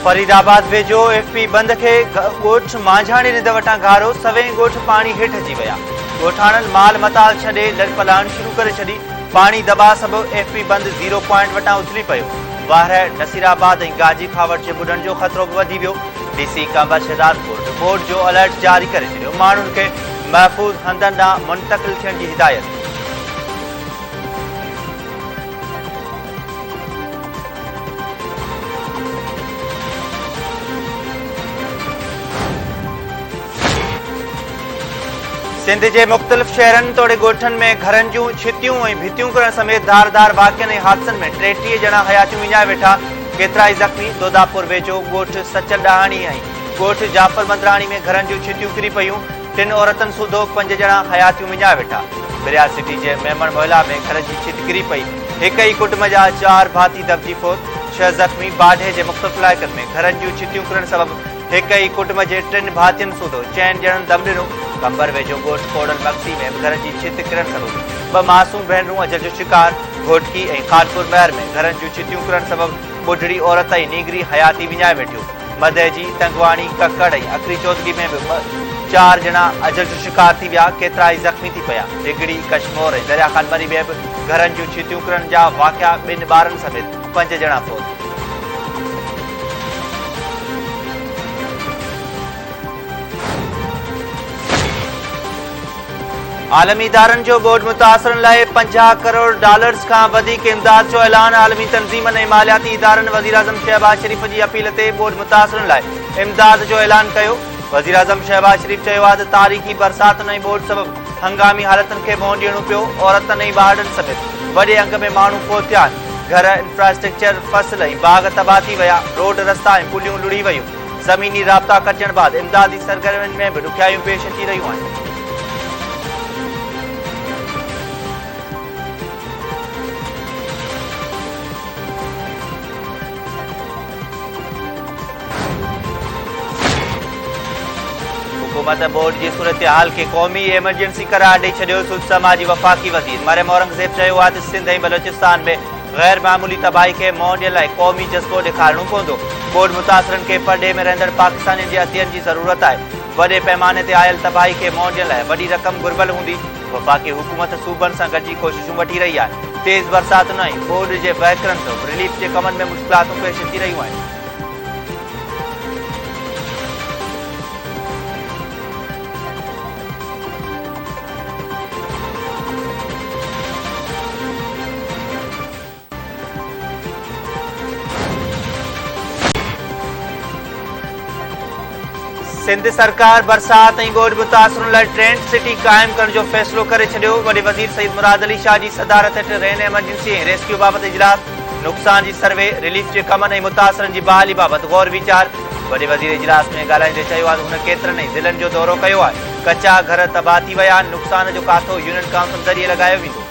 फरीदाबाद वेझो एफपी बंद के गोठ मांझाणी रिंद वटां घारो सवें गोठ पानी हेठ अची विया। गोठाणनि माल मताल छॾे लड़पलाण शुरू करे छॾी। पानी दबा सबबु एफपी बंद 0 पॉइंट वटां उछली पियो। वार नसीराबाद ऐं गाजी खावट जे ॿुॾण जो ख़तरो बि वधी वियो। डीसी कंवर शहदादपुर बोर्ड जो अलर्ट जारी करे छॾियो। माण्हुनि खे महफ़ूज़ हंधनि ॾांहुं मुंतक़िल थियण जी हिदायत। सिंध के मुख़्तलिफ़ शहरनि तोड़े गोठनि में घरनि जूं छितियूं ऐं भितियूं करण समेत धारदार वाक़िअनि ऐं हादसनि में 33 ॼणा हयातियूं विञाए वेठा। केतिराई ज़ख़्मी। दोदापुर वेझो ॻोठ सचल ॾाहाणी ऐं ॻोठ जाफ़र मंदराणी में घरनि जूं छितियूं किरी पयूं। 3 औरतनि सूधो 5 ॼणा हयातियूं विञाए वेठा। बिरियाल सिटी जे मेमण मोहल्ला में घर जी छित किरी पई। हिक ई कुटुंब जा 4 भाती दबजी फोत। 6 ज़ख़्मी। बाढे जे मुख़्तलिफ़ इलाइक़नि में घरनि जूं छितियूं किरण सबबु हिक ई कुटुंब जे 3 भातियुनि सूधो 4 ॼणनि दम ॾिनो। कंबर वेझो ॻोठ खोड़ल मक्सी में घर जी छित किरण सबबु 2 मासूम भेनरूं अजल जो शिकार। घोटकी ऐं खानपुर महर में घरनि जूं छितियूं किरण सबबु ॿुढड़ी औरत ऐं नीगरी हयाती विञाए वेठियूं। मदहजी, तंगवाणी, ककड़ ऐं अखरी चौधरी में बि 4 ॼणा अजल जो शिकार थी विया। केतिराई ज़ख़्मी थी पिया। डिगड़ी, कशमोर ऐं दरिया खान मरी में बि घरनि जूं छितियूं किरण जा वाक़िआ 2 ॿारनि समेत 5 ॼणा फोत। आलमी इदारनि जो बोर्ड मुतासिरनि लाइ $50 करोड़ खां वधीक इमदाद जो ऐलान। आलमी तंज़ीमनि ऐं मालियाती इदारनि वज़ीर आज़म शहबाज शरीफ़ जी अपील ते बोर्ड मुतासिरनि लाइ इमदाद जो ऐलान कयो। वज़ीर आज़म शहबाज शरीफ़ चयो आहे त तारीख़ी बरसातनि ऐं बोर्ड सबबु हंगामी हालतुनि खे मुंहुं ॾियणो पियो। औरतनि ऐं ॿारनि समेत वॾे अंग में माण्हू फोत थिया आहिनि। घर, इंफ्रास्ट्रक्चर, फसल ऐं बाग तबाह थी विया। रोड, रस्ता ऐं पुलियूं लुड़ी वयूं। ज़मीनी राब्ता कटजण बाद इमदादी सरगर्मियुनि में बि ॾुखियायूं पेश अची रहियूं आहिनि। हुकूमत बोर्ड की सूरत हाल के कौमी एमरजेंसी करार ॾेई छॾियो। समाजी वफ़ाक़ी वज़ीर मरियम औरंगज़ेब चयो आहे त सिंध ऐं बलोचिस्तान में गैर मामूली तबाही के मुंहुं ॾियण लाइ क़ौमी जज़्बो ॾेखारणो पवंदो। बोर्ड मुतासिरनि खे परॾे में रहंदड़ पाकिस्तानियुनि जे हथियनि जी ज़रूरत आहे। वॾे पैमाने ते आयल तबाही के मुंहुं ॾियण लाइ वॾी रक़म घुर्बल हूंदी। वफ़ाक़ी हुकूमत सूबनि सां गॾिजी कोशिशूं वठी रही आहे। तेज़ बरसातुनि ऐं बोर्ड जे वहकरनि तो रिलीफ जे कमनि में मुश्किलातूं पेश अची रहियूं आहिनि। सिंध सरकार बरसात ऐं बोर्ड मुतासिरनि लाइ ट्रेंड सिटी क़ाइमु करण जो फ़ैसिलो करे छॾियो। वॾे वज़ीर सईद मुराद अली शाह जी सदारत हेठि रेन एमरजेंसी ऐं रेस्क्यू बाबति इजलास। नुक़सान जी सर्वे, रिलीफ जे कमनि ऐं मुतासिरनि जी बहाली बाबति गौर वीचार। वॾे वज़ीर इजलास में ॻाल्हाईंदे चयो आहे त हुन केतिरनि ई ज़िलनि जो दौरो कयो आहे। कचा घर तबाह थी विया। नुक़सान जो काथो यूनियन काउंसिल ज़रिए लॻायो वेंदो।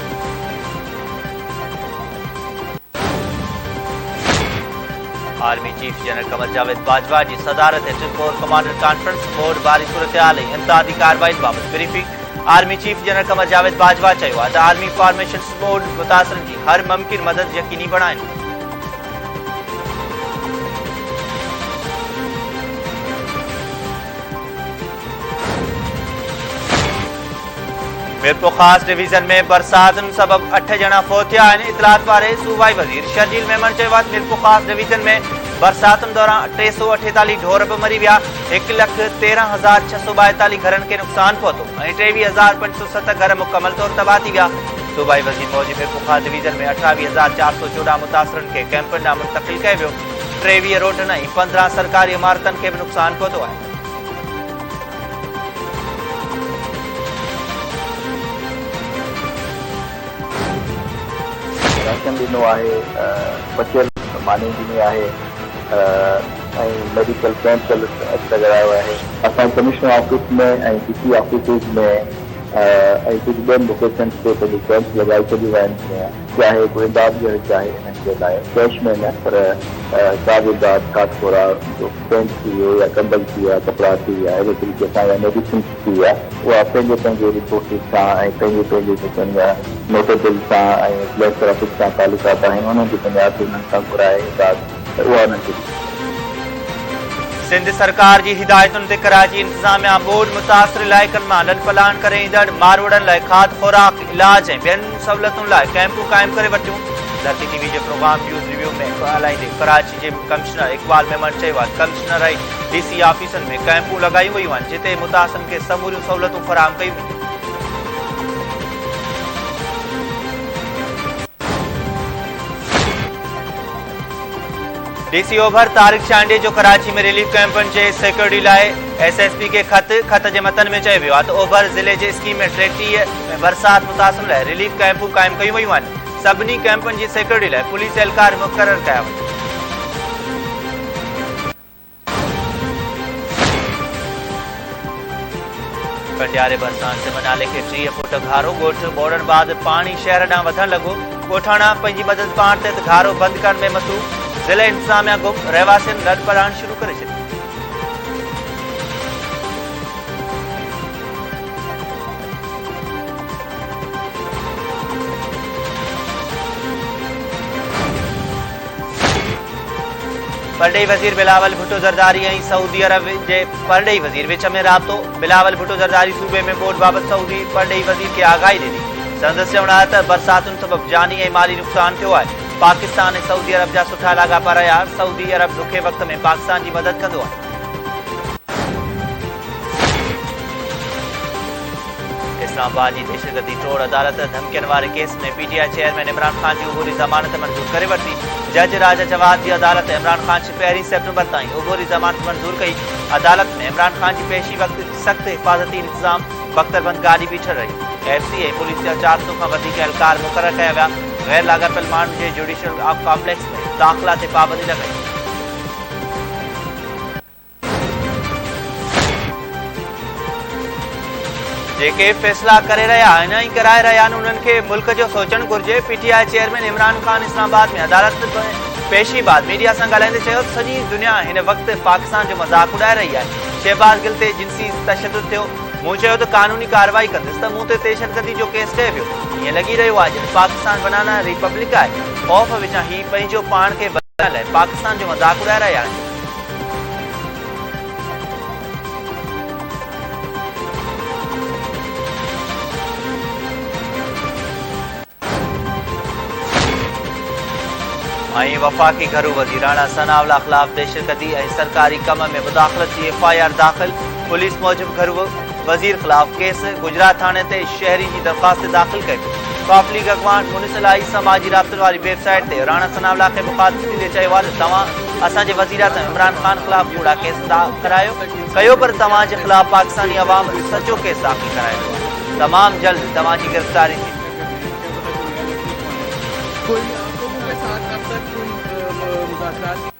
Army chief general Qamar Javed Bajwa की सदारत हेठि कोर कमांडर कॉन्फ्रेंस। बोर्ड बारी सूरत हाल ऐं इमदादी कार्रवाई बाबति briefing. Army chief general Qamar Javed Bajwa चयो आहे त आर्मी फॉर्मेशन बोर्ड मुतासिरनि जी हर मुमकिन मदद यकीनी बणाइनि। मीरपुर ख़ास डिवीज़न में बरसातुनि सबबु 8 ॼणा फोत थिया आहिनि। इतलात वारे सूबाई वज़ीर शर्जील मेमन चयो आहे त मीरपुर ख़ास डिवीज़न में बरसातुनि दौरान 348 ढोर बि मरी विया। 1,13,642 घरनि खे नुक़सान पहुतो ऐं 23,507 घर मुकमल तौर तबाह थी विया। सूबाई वज़ीर मौजूदु मीरपुर ख़ास डिवीज़न में 28,414 मुतासिरनि खे कैंपनि ॾांहुं मुंतक़िल कयो वियो। 23 रोडनि ऐं 15 सरकारी इमारतनि खे बि नुक़सान पहुतो आहे। राशन ॾिनो आहे, बचियल मानी ॾिनी आहे ऐं मेडिकल कैंप लॻायो आहे। असां कमिश्नर ऑफिस में ऐं डीसी ऑफिसिस में ऐं कुझु ॿियनि लोकेशन्स ते पंहिंजे कैंप्स लॻाए छॾियूं आहिनि। चाहे कोई इमदाद ॾियणु चाहे हिननि जे लाइ कैश में न, पर का बि इमदाद काठोरा जो पेंट थी वियो या कंबल थी विया, कपिड़ा थी विया, अहिड़े तरीक़े सां या मेडिसिन थी विया, उहा पंहिंजे पंहिंजे रिपोर्टिस सां ऐं पंहिंजे जेके नोटेबल सां ऐं कलेक्टर ऑफिस सां तालुकात आहिनि उन्हनि खे पंहिंजे हथ उन्हनि सां घुराए इमदाद उहा उन्हनि खे सिंध सरकार जी हिदायतुनि ते कराची इंतजामिया बोर्ड मुतासिर इलाइक़नि मां लॾ पलाण करे ईंदड़ मारवड़नि लाइ खाद खुराक इलाज ऐं ॿियनि सहूलियतुनि लाइ कैंपूं क़ाइमु करे वरितियूं। धरती टीवी जे प्रोग्राम न्यूज़ रिव्यू में ॻाल्हाईंदे कराची जे कमिश्नर इक़बाल मेमन चयो आहे कमिश्नर ऐं DC ऑफिसनि में कैंपूं लॻायूं वयूं आहिनि जिते मुतासिरनि खे समूरियूं सहूलियतूं फ़राहम कयूं वेंदियूं। DC ओभर तारिक चांडे जो कराची में रिलीफ कैंपनि जे सिक्योरिटी लाइ SSP खे ख़त जे मतन में चयो वियो आहे त ओभर ज़िले जे स्कीम में 30 में बरसात मुतासिर लाइ रिलीफ कैंपूं क़ाइमु कयूं वयूं आहिनि। सभिनी कैंपनि जी सिक्योरिटी लाइ पुलिस एहलकार मुक़ररु कया वञनि। कंडियारे बरसात से मनाले खे 30 फुट घारो ॻोठ ॿोड़ण बाद पाणी शहर ॾांहुं वधणु लॻो। ॻोठाणा पंहिंजी मदद पाण ते घारो बंदि करण में मसरूफ़। ज़िले इंतजामिया गुम रहवासियुनि लॾ पलाण शुरू करे छॾियो। परॾेही वज़ीर बिलावल भुट्टो ज़रदारी ऐं सऊदी अरब जे परॾेही वज़ीर विच में राब्तो। बिलावल भुट्टो ज़रदारी सूबे में बोर्ड बाबति सऊदी परॾेही वज़ीर खे आगाही ॾिनी। संदसि चवणु आहे त बरसातुनि सबबि जानी ऐं माली नुक़सान थियो आहे। पाकिस्तान ऐं सऊदी अरब जा सुठा लाॻापा रहिया। सऊदी अरब ॾुखे वक़्त में पाकिस्तान जी मदद कंदो आहे। इस्लामाबाद जी दहशतगर्दी टोड़ अदालत धमकियुनि वारे केस में PTI चेयरमैन इमरान ख़ान जी उबूरी ज़मानत मंज़ूर करे वरिती। जज राजा जवाद जी अदालत इमरान ख़ान खे 1 सेप्टेम्बर ताईं उबूरी ज़मानत मंज़ूर कई। अदालत में इमरान ख़ान जी पेशी वक़्तु सख़्त हिफ़ाज़ती इंतज़ाम बख़्तरबंद गाॾी बीठल रही। FC ऐं पुलिस जा 400 खां वधीक एहलकार मुक़ररु कया विया। गैर लाॻापियल माण्हुनि जे जुडिशियल कॉम्प्लेक्स में दाख़िला ते पाबंदी लॻाई। जेके फ़ैसिला करे रहिया आहिनि ऐं कराए रहिया आहिनि उन्हनि खे मुल्क जो सोचणु घुरिजे। PTI चेयरमैन इमरान ख़ान इस्लामाबाद में अदालत पेशी बाद मीडिया सां ॻाल्हाईंदे चयो सॼी दुनिया हिन वक़्तु पाकिस्तान जो मज़ाक़ उॾाए रही आहे। शहबाज़ गिल ते जिंसी तशद्दुद थियो। मूं चयो त कानूनी कार्रवाई कंदुसि त मूं ते दहशतगर्दी जो केस कयो वियो। ईअं लॻी रहियो आहे ॼणु पाकिस्तान बनाना रिपब्लिक आहे। ख़ौफ़ विझां ही पंहिंजो पाण खे बचाइण लाइ पाकिस्तान जो मज़ाक़ उॾाए रहिया आहिनि। ऐं वफ़ाक़ी घरू वज़ीर राणा सनावला ख़िलाफ़ दहशतगर्दी ऐं सरकारी कम में मुदाख़लत जी FIR दाख़िल। पुलिस मूजिबि घरू वज़ीर ख़िलाफ़ केस गुजरात थाणे ते शहरी जी दरख़्वास्त दाख़िल कई। कॉफ लीग अॻवान मुनिसिलाई समाजी राब्तनि वारी वेबसाइट ते राणा सनावला खे मुखातिब थींदे चयो आहे त तव्हां असांजे वज़ीर आज़म इमरान ख़ान ख़िलाफ़ कूड़ा केस करायो कयो पर तव्हांजे ख़िलाफ़ पाकिस्तानी अवाम सचो केस दाख़िल करायो। तमामु जल्द तव्हांजी गिरफ़्तारी थी। कोई आप लोगों के साथ अब तक कोई मुज़ाकरात